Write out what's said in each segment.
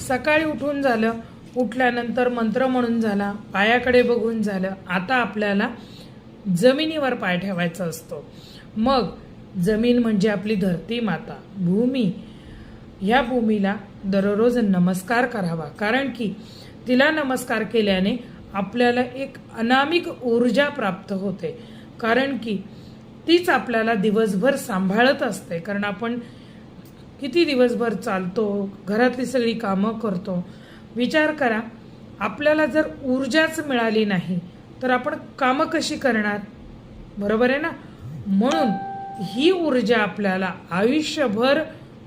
सकाळी उठून झालं, उठल्यानंतर मंत्र म्हणून झाला, पायाकडे बघून झालं. आता आपल्याला जमिनीवर पाय ठेवायचा असतो. मग जमीन म्हणजे आपली धरती माता, भूमी. ह्या भूमीला दररोज नमस्कार करावा, कारण की तिला नमस्कार केल्याने आपल्याला एक अनामिक ऊर्जा प्राप्त होते. कारण की तीच आपल्याला दिवसभर सांभाळत असते. कारण आपण किती दिवसभर चालतो, घरातली सगळी कामं करतो. विचार करा, आपल्याला जर ऊर्जाच मिळाली नाही तर आपण कामं कशी करणार? बरोबर आहे ना? म्हणून ही ऊर्जा आपल्याला आयुष्यभर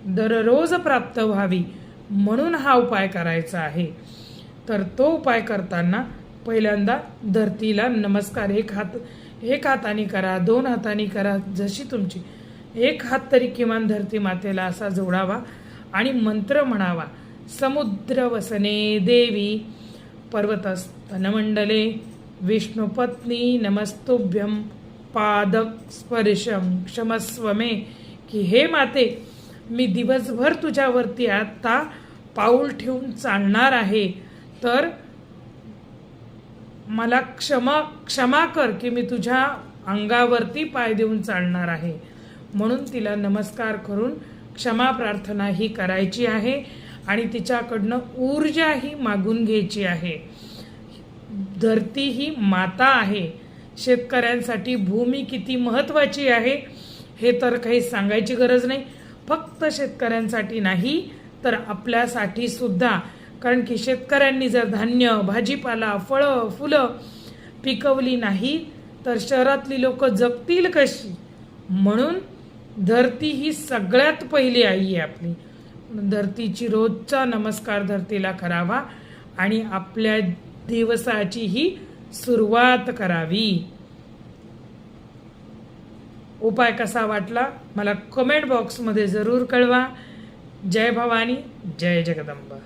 दररोज प्राप्त व्हावी म्हणून हा उपाय करायचा आहे. तर तो उपाय करताना पहिल्यांदा धरतीला नमस्कार एक हाताने करा, 2 हातांनी करा, जशी तुमची. एक हात तरी किमान धरती मातेला असा जोडावा आणि मंत्र म्हणावा. समुद्र वसने देवी पर्वतस्तनमंडले विष्णुपत्नी नमस्तुभ्यं पादक स्पर्शम क्षमस्व मे. की हे माते, मी दिवसभर तुझ्यावरती आता पाऊल ठेवून चालणार आहे, तर मला क्षमा कर की मी तुझ्या अंगावरती पाय देऊन चालणार आहे. म्हणून तिला नमस्कार करून क्षमा प्रार्थना ही करायची आहे आणि तिच्याकडनं ऊर्जाही मागून घ्यायची आहे. धरती ही माता आहे. शेतकऱ्यांसाठी भूमी किती महत्त्वाची आहे हे तर काही सांगायची गरज नाही. फक्त शेतकऱ्यांसाठी नाही तर आपल्यासाठी सुद्धा. कारण की शेतकऱ्यांनी जर धान्य, भाजीपाला, फळं, फुलं पिकवली नाही तर शहरातली लोक जगतील कशी? म्हणून धरती ही सगळ्यात पहिली आई आहे आपली. धरतीची रोजचा नमस्कार धरतीला करावा आणि आपल्या दिवसाची ही सुरुवात करावी. उपाय कसा वाटला मला कमेंट बॉक्समध्ये जरूर कळवा. जय भवानी, जय जगदंबा.